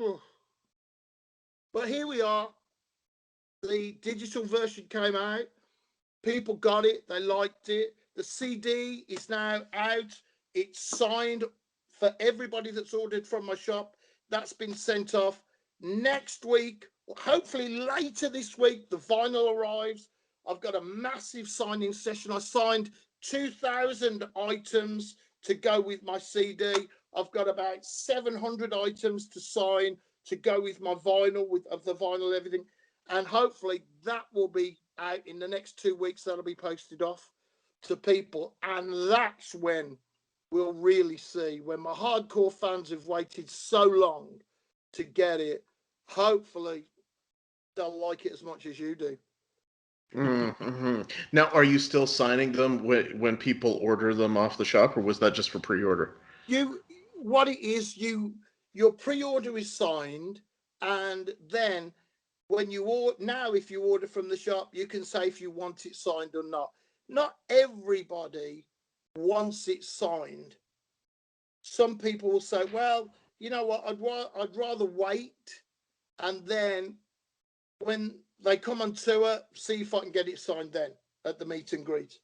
But here we are. The digital version came out. People got it. They liked it. The CD is now out. It's signed for everybody that's ordered from my shop. That's been sent off. Next week, hopefully later this week, the vinyl arrives. I've got a massive signing session. I signed 2,000 items to go with my CD. I've got about 700 items to sign to go with my vinyl, of the vinyl, everything. And hopefully that will be out in the next 2 weeks. That'll be posted off to people. And that's when we'll really see, when my hardcore fans have waited so long to get it, hopefully they'll like it as much as you do. Mm-hmm. Now, are you still signing them when people order them off the shop, or was that just for pre-order? What it is, your pre-order is signed, and then when you order, now if you order from the shop, you can say if you want it signed or not. Not everybody wants it signed. Some people will say, well, you know what, I'd rather wait, and then when they come on tour, see if I can get it signed then at the meet and greet.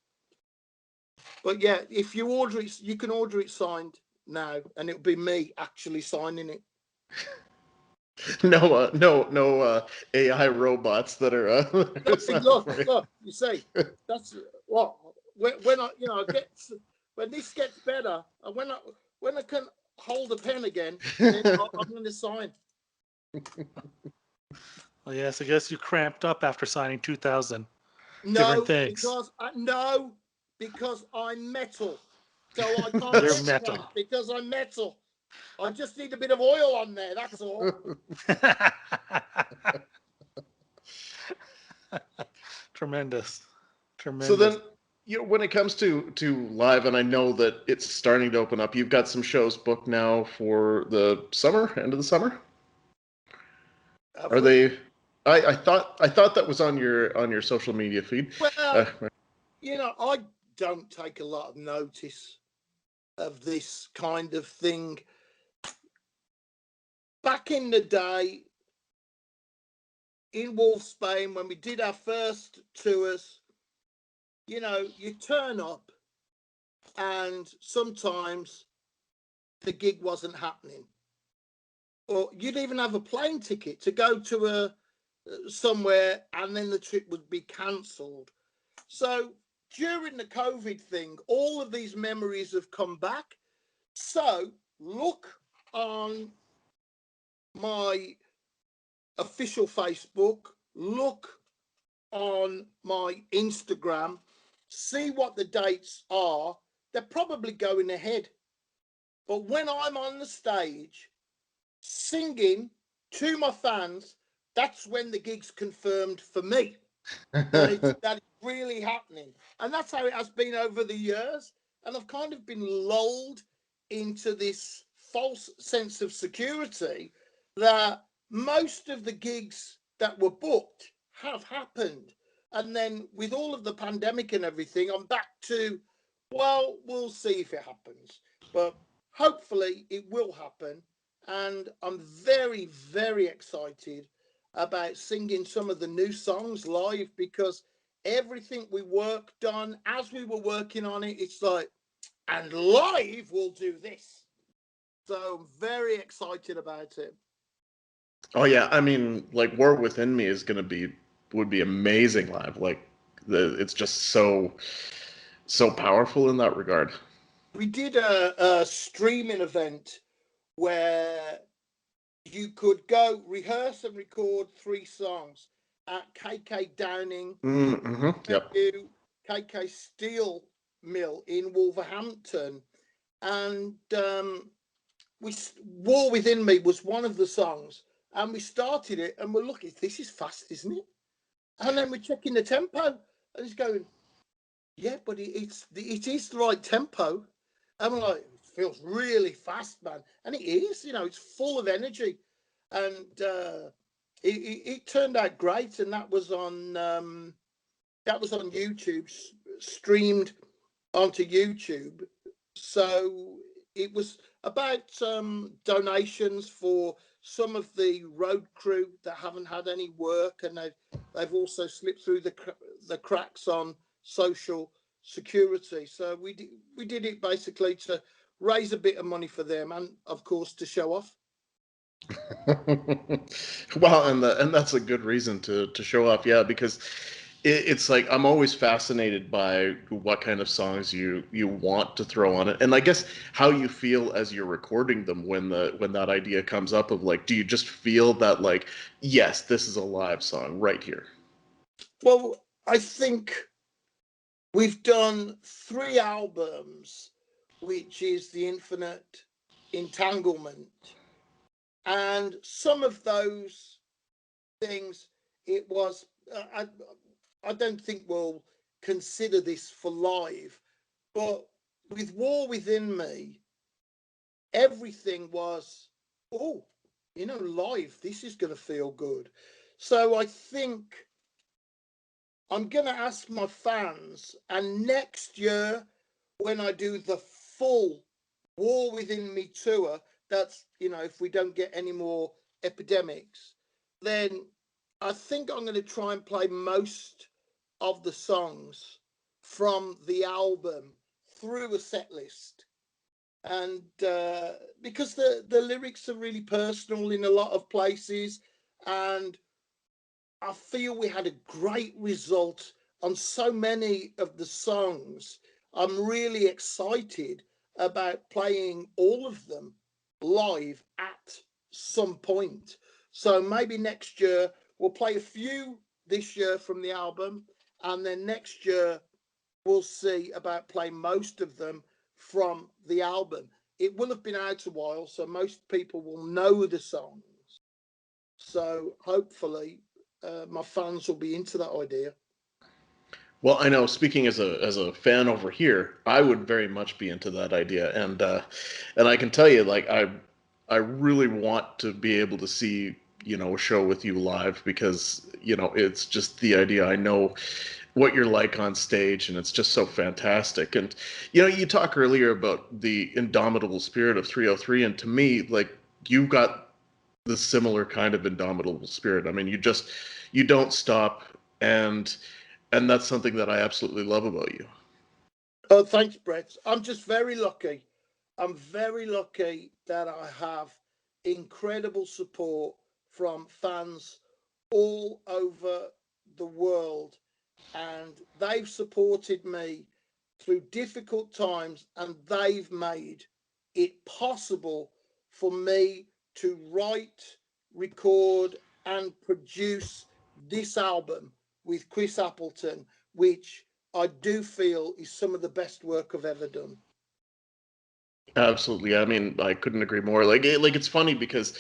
But yeah, if you order it, you can order it signed now, and it'll be me actually signing it. No AI robots that are. Look. You see, that's what when I, I get, when this gets better, and when I can hold a pen again, then I'm going to sign. Well, yes, I guess you cramped up after signing 2,000 No, different things. because I'm metal, so I can't You're get metal. cramped because I'm metal. I just need a bit of oil on there. That's all. Tremendous. So then, You know, when it comes to live, and I know that it's starting to open up, you've got some shows booked now for the summer, end of the summer. Are they? I thought that was on your social media feed. Well, I don't take a lot of notice of this kind of thing. Back in the day in Wolfsbane, when we did our first tours, you turn up and sometimes the gig wasn't happening. Or you'd even have a plane ticket to go to somewhere and then the trip would be cancelled. So during the COVID thing, all of these memories have come back. So look on my official Facebook, look on my Instagram, see what the dates are. They're probably going ahead. But when I'm on the stage singing to my fans, that's when the gig's confirmed for me. That it's really happening. And that's how it has been over the years. And I've kind of been lulled into this false sense of security that most of the gigs that were booked have happened. And then with all of the pandemic and everything, I'm back to, well, we'll see if it happens. But hopefully it will happen. And I'm very, very excited about singing some of the new songs live, because everything we worked on as we were working on it, it's like, and live we'll do this. So I'm very excited about it. Oh yeah, I mean, like War Within Me is would be amazing live. Like it's just so powerful in that regard. We did a streaming event where you could go rehearse and record 3 songs at KK Downing, Mm-hmm. Yep. KK Steel Mill in Wolverhampton, and War Within Me was one of the songs, and we started it, and we're looking, this is fast, isn't it? And then we're checking the tempo, and it's going, yeah, but it is the right tempo. And we're like, it feels really fast, man, and it is. It's full of energy, and it turned out great, and that was on YouTube, streamed onto YouTube. So it was about donations for some of the road crew that haven't had any work, and they've also slipped through the cracks on social security. So we did it basically to raise a bit of money for them, and of course to show off. Well, and that's a good reason to show off, yeah, because it's like I'm always fascinated by what kind of songs you want to throw on it, and I guess how you feel as you're recording them when that idea comes up of like, do you just feel that like, yes, this is a live song right here? Well, I think we've done 3 albums, which is the Infinite Entanglement, and some of those things, it was I don't think we'll consider this for live, but with War Within Me, everything was, oh, live, this is going to feel good. So I think I'm going to ask my fans, and next year when I do the full War Within Me tour, that's, if we don't get any more epidemics, then I think I'm going to try and play most of the songs from the album through a set list. And because the lyrics are really personal in a lot of places, and I feel we had a great result on so many of the songs. I'm really excited about playing all of them live at some point. So maybe next year we'll play a few this year from the album, and then next year we'll see about playing most of them from the album. It will have been out a while, so most people will know the songs. So hopefully my fans will be into that idea. Well, I know. Speaking as a fan over here, I would very much be into that idea, and I can tell you, like I really want to be able to see a show with you live because it's just the idea. I know what you're like on stage, and it's just so fantastic. And you talk earlier about the indomitable spirit of 303, and to me, like you've got the similar kind of indomitable spirit. I mean, you don't stop, and that's something that I absolutely love about you. Oh, thanks, Brett. I'm just very lucky. I'm very lucky that I have incredible support from fans all over the world, and they've supported me through difficult times, and they've made it possible for me to write, record, and produce this album with Chris Appleton, which I do feel is some of the best work I've ever done. Absolutely. I mean, I couldn't agree more. Like it's funny because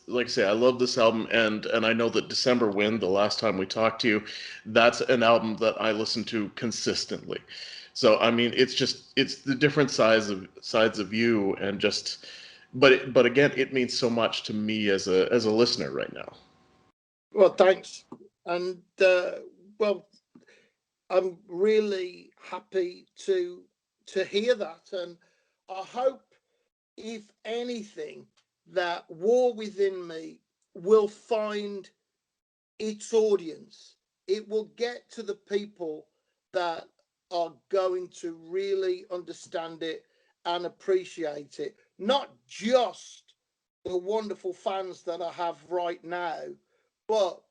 like I say, I love this album, and I know that December Wind, the last time we talked to you, that's an album that I listen to consistently. So I mean, it's the different sides of you, and just but again, it means so much to me as a listener right now. Well, thanks. And well, I'm really happy to hear that, and I hope, if anything, that War Within Me will find its audience. It will get to the people that are going to really understand it and appreciate it. Not just the wonderful fans that I have right now, but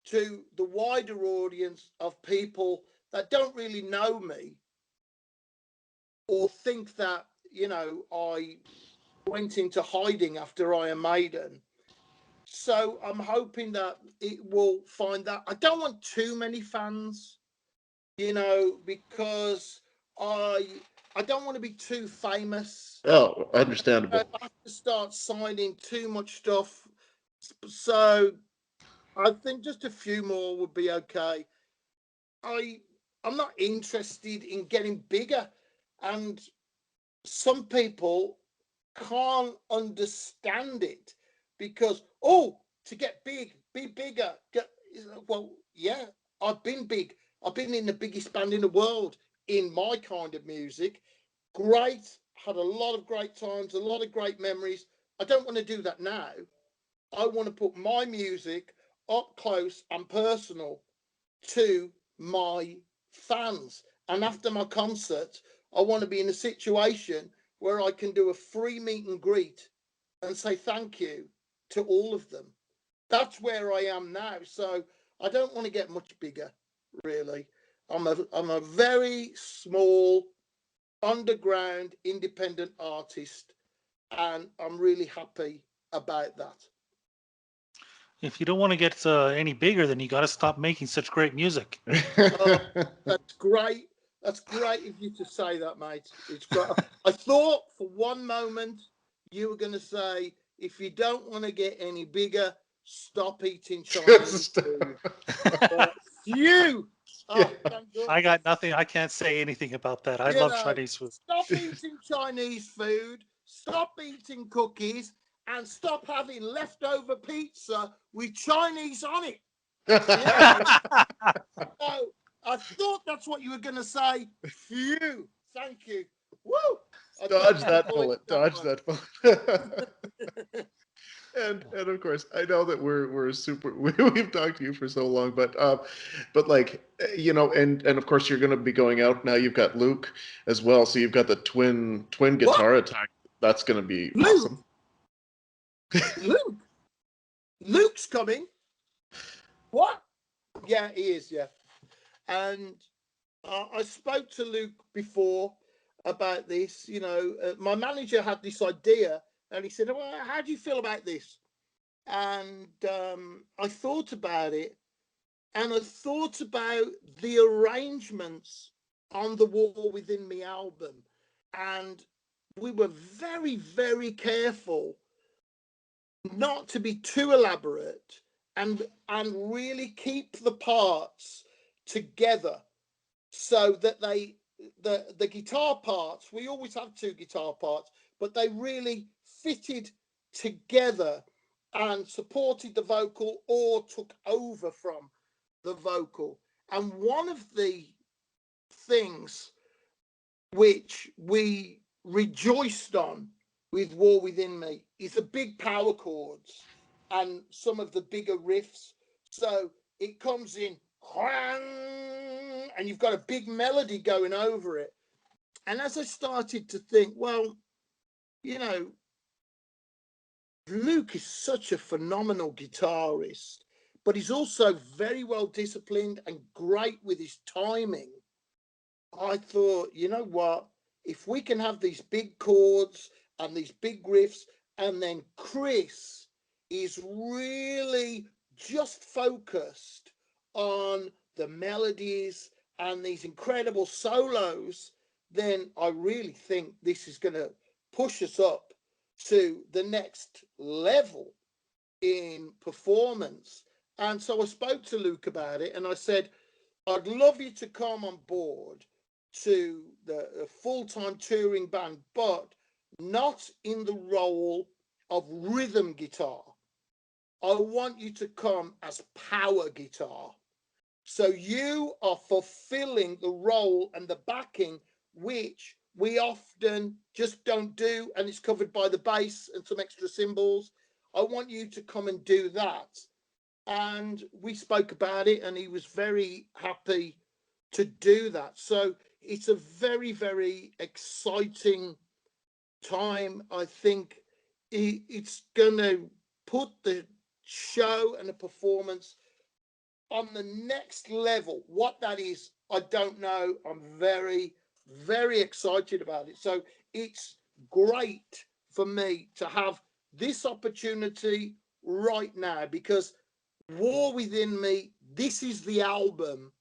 to the wider audience of people that don't really know me or think that, I went into hiding after Iron Maiden. So I'm hoping that it will find that. I don't want too many fans, because I I don't want to be too famous. Oh, I understandable. have to start signing too much stuff. So I think just a few more would be okay. I I'm not interested in getting bigger, and some people can't understand it because, oh, to get big, be bigger. Well, yeah, I've been big. I've been in the biggest band in the world in my kind of music. Great, had a lot of great times, a lot of great memories. I don't want to do that now. I want to put my music up close and personal to my fans. And after my concert, I want to be in a situation where I can do a free meet and greet and say thank you to all of them. That's where I am now. So I don't want to get much bigger, really. I'm a very small, underground, independent artist, and I'm really happy about that. If you don't want to get any bigger, then you got to stop making such great music. Oh, that's great. That's great of you to say that, mate. It's great. I thought for one moment you were going to say, if you don't want to get any bigger, stop eating Chinese food. You! Yeah. Oh, thank I goodness. got nothing. I can't say anything about that. I You love know, Chinese food. stop eating Chinese food, stop eating cookies, and stop having leftover pizza with Chinese on it. You know? Oh, I thought that's what you were going to say. Phew. Thank you. Woo. I Dodge dodged the that bullet bullet. that Dodge one. that bullet. And of course, I know that we're super. We've talked to you for so long, but like and of course you're going to be going out now. You've got Luke as well, so you've got the twin What? guitar attack. That's going to be Luke? awesome. Luke? Luke's coming. What? Yeah, he is. Yeah. And I spoke to Luke before about this. My manager had this idea, and he said, "Well, how do you feel about this?" And I thought about it, and I thought about the arrangements on the War Within Me album, and we were very, very careful not to be too elaborate and really keep the parts together so that the guitar parts, we always have two guitar parts, but they really fitted together and supported the vocal or took over from the vocal. And one of the things which we rejoiced on with War Within Me is the big power chords and some of the bigger riffs. So it comes in and you've got a big melody going over it. And as I started to think, well, you know, Luke is such a phenomenal guitarist, but he's also very well disciplined and great with his timing. I thought, you know what? If we can have these big chords and these big riffs, and then Chris is really just focused on the melodies and these incredible solos, then I really think this is going to push us up to the next level in performance. And so I spoke to Luke about it and I said, I'd love you to come on board to the full-time touring band, but not in the role of rhythm guitar. I want you to come as power guitar. So you are fulfilling the role and the backing, which we often just don't do, and it's covered by the bass and some extra cymbals. I want you to come and do that. And we spoke about it, and he was very happy to do that. So it's a very, very exciting time. I think it's going to put the show and the performance on the next level. What that is, I don't know. I'm very, very excited about it. So it's great for me to have this opportunity right now, because War Within Me, this is the album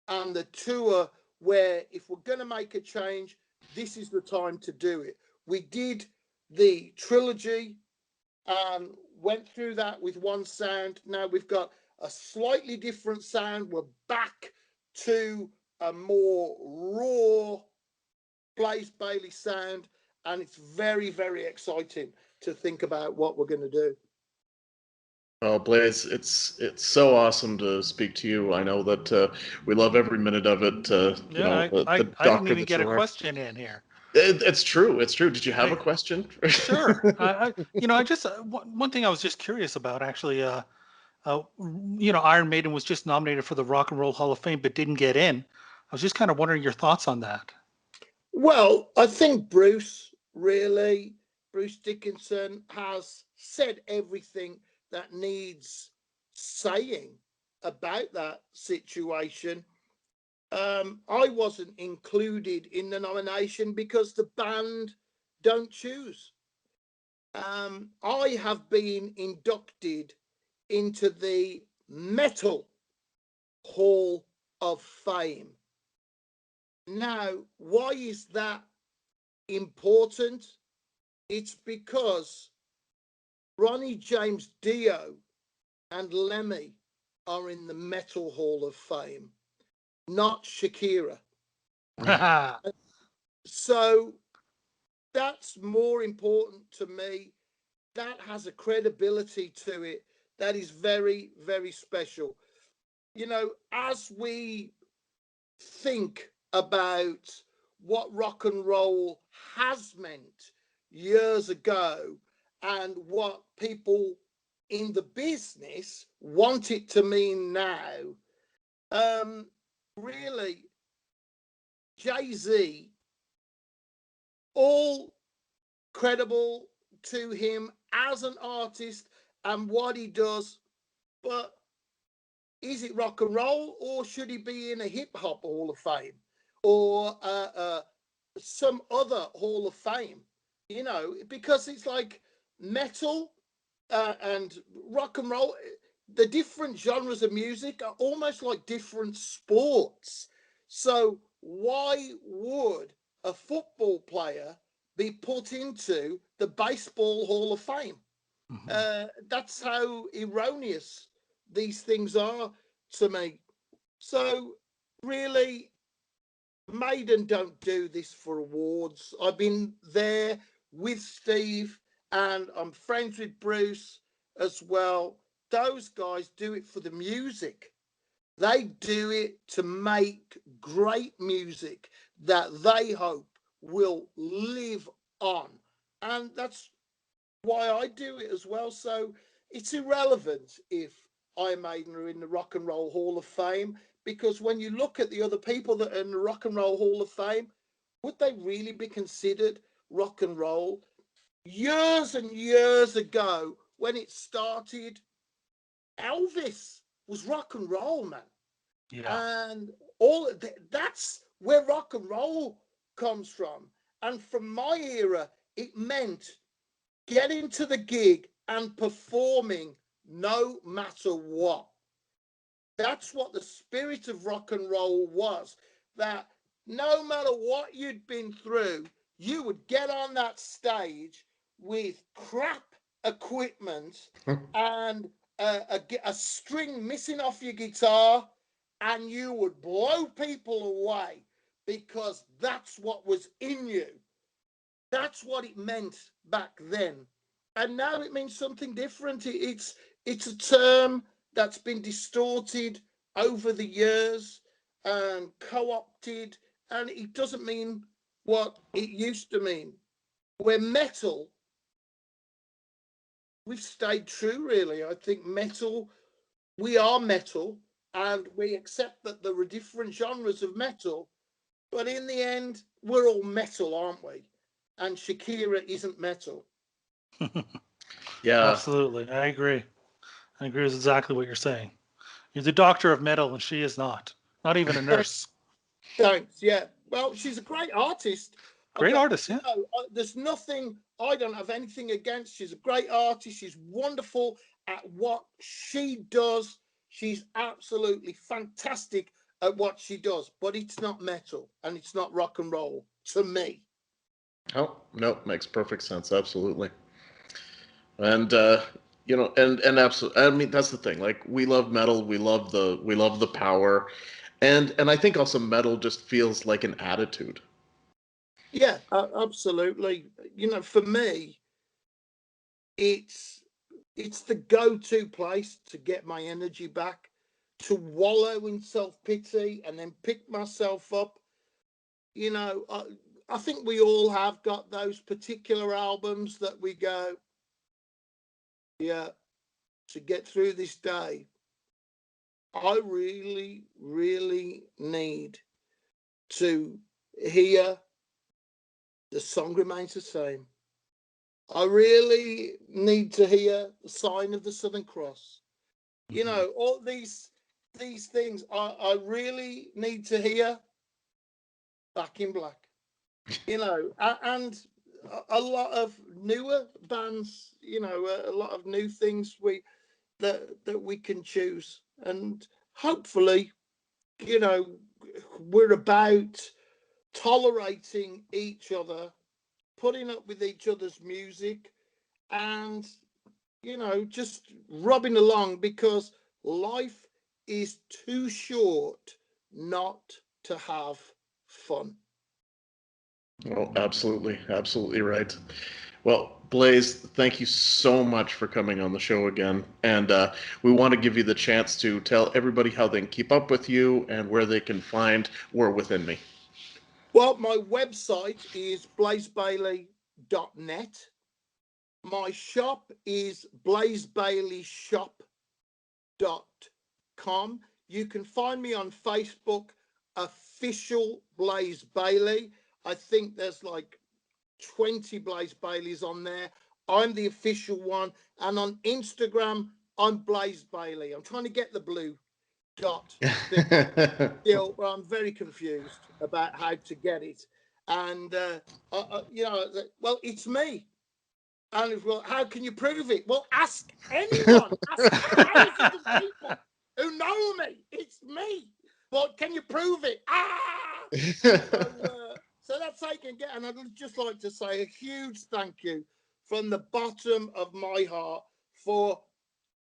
and the tour where if we're going to make a change, this is the time to do it. We did the trilogy and went through that with one sound. Now we've got a slightly different sound. We're back to a more raw Blaze Bayley sound, and it's very, very exciting to think about what we're going to do. Oh, Blaze, it's so awesome to speak to you. I know that we love every minute of it. Yeah, I didn't even get a question in here. It's true. It's true. Did you have a question? Sure. I just one thing I was just curious about actually. Iron Maiden was just nominated for the Rock and Roll Hall of Fame, but didn't get in. I was just kind of wondering your thoughts on that. Well, I think Bruce Dickinson has said everything that needs saying about that situation. I wasn't included in the nomination because the band don't choose. I have been inducted into the Metal Hall of Fame. Now, why is that important? It's because Ronnie James Dio and Lemmy are in the Metal Hall of Fame, not Shakira. So that's more important to me. That has a credibility to it that is very, very special. As we think about what rock and roll has meant years ago and what people in the business want it to mean now, really, Jay-Z, all credible to him as an artist and what he does, but is it rock and roll, or should he be in a hip hop Hall of Fame or some other Hall of Fame? Because it's like metal and rock and roll, the different genres of music are almost like different sports. So why would a football player be put into the Baseball Hall of Fame? Mm-hmm. That's how erroneous these things are to me. So really, Maiden don't do this for awards. I've been there with Steve, and I'm friends with Bruce as well. Those guys do it for the music. They do it to make great music that they hope will live on. And that's why I do it as well. So it's irrelevant if Iron Maiden are in the Rock and Roll Hall of Fame, because when you look at the other people that are in the Rock and Roll Hall of Fame, would they really be considered rock and roll? Years and years ago, when it started, Elvis was rock and roll, man. Yeah. And all that's where rock and roll comes from. And from my era, it meant getting to the gig and performing no matter what. That's what the spirit of rock and roll was. That no matter what you'd been through, you would get on that stage with crap equipment and a string missing off your guitar, and you would blow people away because that's what was in you. That's what it meant back then. And now it means something different. It's a term that's been distorted over the years and co-opted, and it doesn't mean what it used to mean. We're metal. We've stayed true, really. I think metal, we are metal, and we accept that there are different genres of metal, but in the end, we're all metal, aren't we? And Shakira isn't metal. Yeah. Absolutely. I agree. I agree with exactly what you're saying. You're the doctor of metal, and she is not. Not even a nurse. Thanks. Yeah. Well, she's a great artist. I've Great got, artist, yeah. there's nothing, I don't have anything against. She's a great artist. She's wonderful at what she does. She's absolutely fantastic at what she does, but it's not metal and it's not rock and roll to me. Oh, no, makes perfect sense. Absolutely. And and absolutely, I mean, that's the thing. Like, we love metal, we love the power, and I think also metal just feels like an attitude. Yeah, absolutely. For me, it's it's the go-to place to get my energy back, to wallow in self-pity and then pick myself up. you know I, I think we all have got those particular albums that we go, yeah, to get through this day, I really really need to hear the song remains the same. I really need to hear the sign of the Southern Cross. Mhm. All these things I really need to hear. Back in Black. And a lot of newer bands, a lot of new things that we can choose, and hopefully, you know, we're about tolerating each other, putting up with each other's music, and just rubbing along, because life is too short not to have fun. Oh, absolutely, absolutely right. Well, Blaze, thank you so much for coming on the show again, and we want to give you the chance to tell everybody how they can keep up with you and where they can find War Within Me. Well, my website is blazebailey.net. My shop is blazebaileyshop.com. You can find me on Facebook, official Blaze Bayley. I think there's like 20 Blaze Baileys on there. I'm the official one. And on Instagram, I'm Blaze Bayley. I'm trying to get the blue dot thing still, but I'm very confused about how to get it. And, well, it's me. And well, how can you prove it? Well, ask anyone. Ask thousands of people who know me. It's me. Well, can you prove it? So that's how you can get. And I'd just like to say a huge thank you from the bottom of my heart for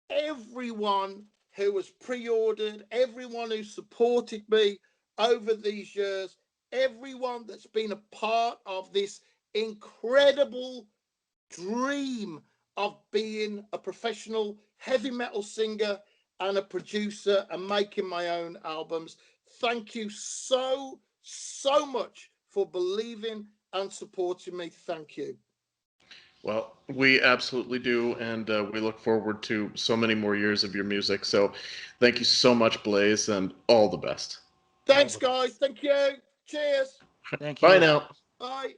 everyone who has pre-ordered, everyone who supported me over these years. everyone that's been a part of this incredible dream of being a professional heavy metal singer and a producer and making my own albums. Thank you so much for believing and supporting me. Thank you. Well, we absolutely do, and we look forward to so many more years of your music. So thank you so much, Blaze, and all the best. Thanks, guys. Thank you. Cheers. Thank Bye you. now. Bye.